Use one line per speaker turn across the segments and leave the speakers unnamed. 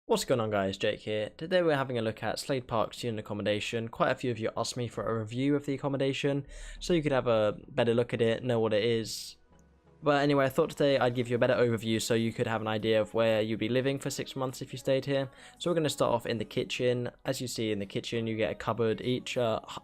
What's going on, guys? Jake here. Today we're having a look at Slade Park Student Accommodation. Quite a few of you asked me for a review of the accommodation so you could have a better look at it, know what it is. But anyway, I thought today I'd give you a better overview so you could have an idea of where you'd be living for 6 months if you stayed here. So we're going to start off in the kitchen. As you see in the kitchen, you get a cupboard, each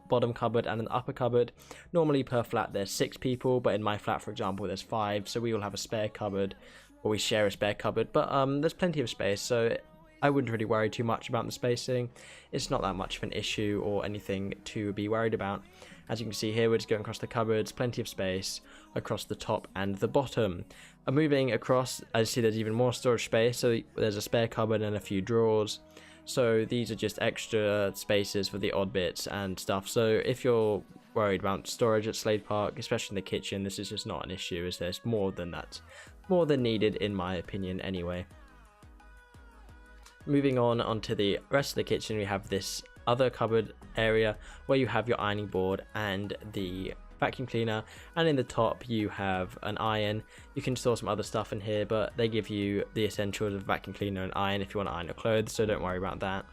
bottom cupboard and an upper cupboard. Normally per flat there's 6 people, but in my flat, for example, there's 5, so we all have a spare cupboard, or we share a spare cupboard. But there's plenty of space, so I wouldn't really worry too much about the spacing. It's not that much of an issue or anything to be worried about. As you can see here, we're just going across the cupboards, plenty of space across the top and the bottom. Moving across, as you see, there's even more storage space, so there's a spare cupboard and a few drawers. So these are just extra spaces for the odd bits and stuff. So if you're worried about storage at Slade Park, especially in the kitchen, this is just not an issue, as there's more than that. More than needed, in my opinion, anyway. Moving on onto the rest of the kitchen, we have this other cupboard area where you have your ironing board and the vacuum cleaner, and in the top you have an iron. You can store some other stuff in here, but they give you the essentials of vacuum cleaner and iron if you want to iron your clothes, so don't worry about that.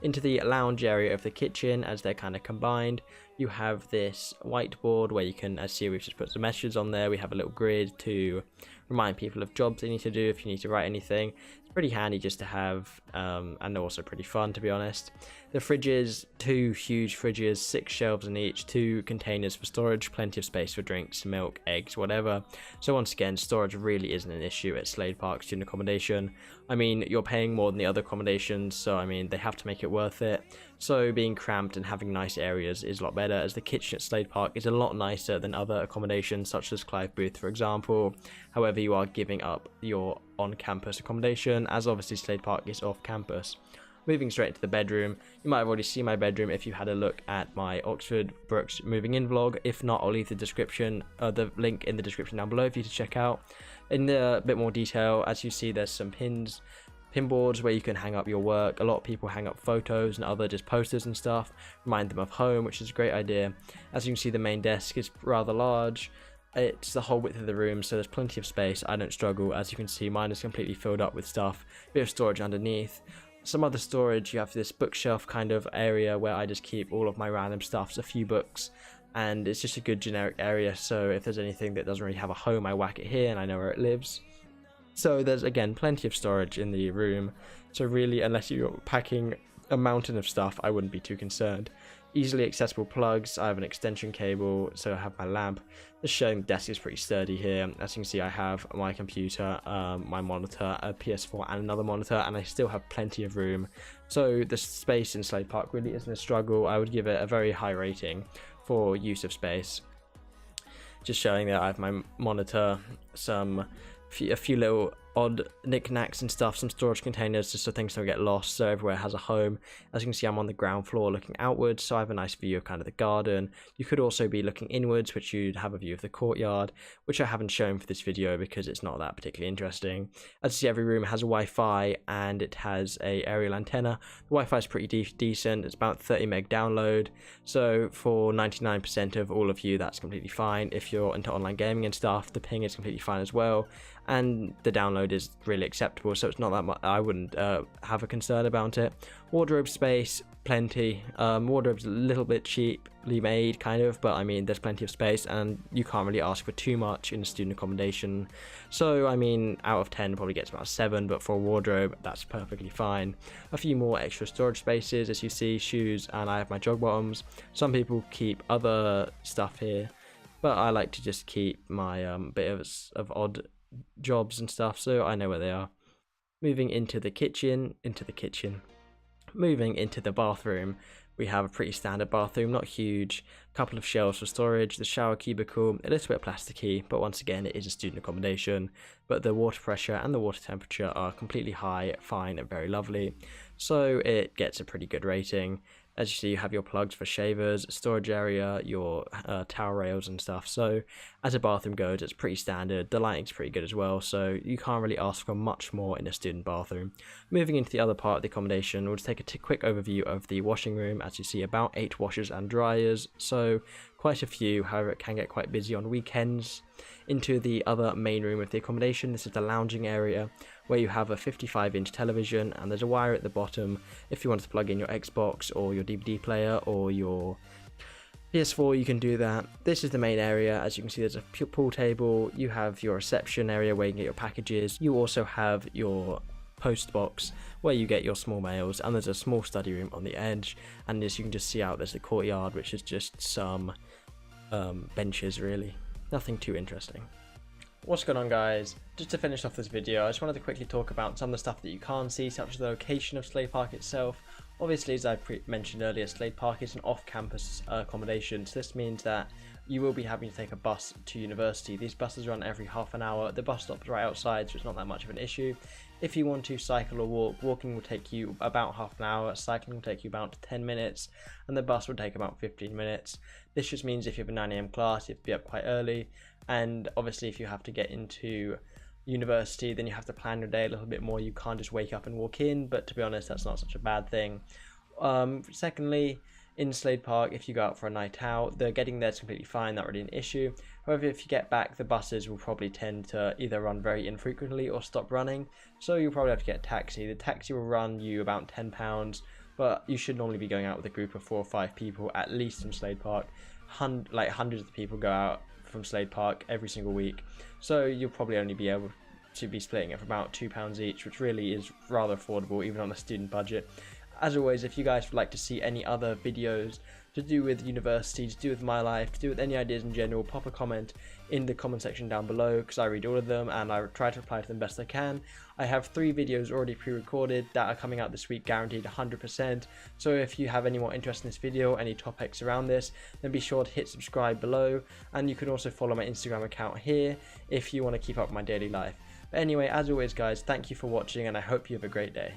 Into the lounge area of the kitchen, as they're kind of combined, you have this whiteboard where you can, as see, we've just put some messages on there. We have a little grid to remind people of jobs they need to do if you need to write anything. It's pretty handy just to have, and also pretty fun, to be honest. The fridges, 2 huge fridges, 6 shelves in each, 2 containers for storage, plenty of space for drinks, milk, eggs, whatever. So once again, storage really isn't an issue at Slade Park Student Accommodation. I mean, you're paying more than the other accommodations, so I mean, they have to make it worth it. So being cramped and having nice areas is a lot better, as the kitchen at Slade Park is a lot nicer than other accommodations such as Clive Booth, for example. However, you are giving up your on-campus accommodation, as obviously Slade Park is off-campus. Moving straight into the bedroom, you might have already seen my bedroom if you had a look at my Oxford Brookes moving in vlog. If not, I'll leave the link in the description down below for you to check out. In a bit more detail, as you see, there's some pin boards where you can hang up your work. A lot of people hang up photos and other just posters and stuff, remind them of home, which is a great idea. As you can see, the main desk is rather large. It's the whole width of the room, so there's plenty of space. I don't struggle. As you can see, mine is completely filled up with stuff, a bit of storage underneath. Some other storage, you have this bookshelf kind of area where I just keep all of my random stuffs, a few books, and it's just a good generic area, so if there's anything that doesn't really have a home, I whack it here and I know where it lives. So there's, again, plenty of storage in the room, so really, unless you're packing a mountain of stuff, I wouldn't be too concerned. Easily accessible plugs, I have an extension cable, so I have my lamp. Just showing the desk is pretty sturdy here. As you can see, I have my computer, my monitor, a PS4 and another monitor, and I still have plenty of room. So the space in Slade Park really isn't a struggle. I would give it a very high rating for use of space. Just showing that I have my monitor, a few little odd knickknacks and stuff, some storage containers just so things don't get lost, so everywhere has a home. As you can see, I'm on the ground floor looking outwards, so I have a nice view of kind of the garden. You could also be looking inwards, which you'd have a view of the courtyard, which I haven't shown for this video because it's not that particularly interesting. As you see, every room has a Wi-Fi and it has a aerial antenna. The Wi-Fi is pretty decent. It's about 30 meg download, so for 99% of all of you, that's completely fine. If you're into online gaming and stuff, the ping is completely fine as well, and the download is really acceptable, so it's not that much. I wouldn't have a concern about it. Wardrobe space, plenty. Wardrobe's a little bit cheaply made, kind of, but I mean, there's plenty of space, and you can't really ask for too much in a student accommodation. So I mean, out of 10 probably gets about 7, but for a wardrobe, that's perfectly fine. A few more extra storage spaces, as you see, shoes, and I have my jog bottoms. Some people keep other stuff here, but I like to just keep my bit of odd jobs and stuff, so I know where they are. Moving into the kitchen, moving into the bathroom, we have a pretty standard bathroom, not huge, a couple of shelves for storage, the shower cubicle, a little bit plasticky, but once again it is a student accommodation, but the water pressure and the water temperature are completely high, fine and very lovely, so it gets a pretty good rating. As you see, you have your plugs for shavers, storage area, your towel rails and stuff. So as a bathroom goes, it's pretty standard. The lighting's pretty good as well, so you can't really ask for much more in a student bathroom. Moving into the other part of the accommodation, we'll just take a quick overview of the washing room. As you see, about 8 washers and dryers, so quite a few, however it can get quite busy on weekends. Into the other main room of the accommodation, this is the lounging area, where you have a 55-inch television, and there's a wire at the bottom if you want to plug in your Xbox or your DVD player or your PS4, you can do that. This is the main area. As you can see, there's a pool table. You have your reception area where you can get your packages. You also have your post box where you get your small mails, and there's a small study room on the edge, and as you can just see out, there's the courtyard, which is just some benches, really nothing too interesting. What's going on, guys? Just to finish off this video, I just wanted to quickly talk about some of the stuff that you can't see, such as the location of Slade Park itself. Obviously, as I mentioned earlier, Slade Park is an off-campus accommodation, so this means that you will be having to take a bus to university. These buses run every half an hour. The bus stop's right outside, so it's not that much of an issue. If you want to cycle or walk, walking will take you about half an hour, cycling will take you about 10 minutes, and the bus will take about 15 minutes. This just means if you have a 9 AM class, you have to be up quite early, and obviously if you have to get into university, then you have to plan your day a little bit more. You can't just wake up and walk in, but to be honest, that's not such a bad thing. Secondly, in Slade Park, if you go out for a night out, the getting there is completely fine, not really an issue. However, if you get back, the buses will probably tend to either run very infrequently or stop running, so you'll probably have to get a taxi. The taxi will run you about £10, but you should normally be going out with a group of 4 or 5 people, at least from Slade Park. Hundreds of people go out from Slade Park every single week, so you'll probably only be able to be splitting it for about £2 each, which really is rather affordable even on a student budget. As always, if you guys would like to see any other videos to do with university, to do with my life, to do with any ideas in general, pop a comment in the comment section down below, because I read all of them and I try to reply to them best I can. I have 3 videos already pre-recorded that are coming out this week, guaranteed 100%. So if you have any more interest in this video, any topics around this, then be sure to hit subscribe below, and you can also follow my Instagram account here if you want to keep up with my daily life. But anyway, as always guys, thank you for watching, and I hope you have a great day.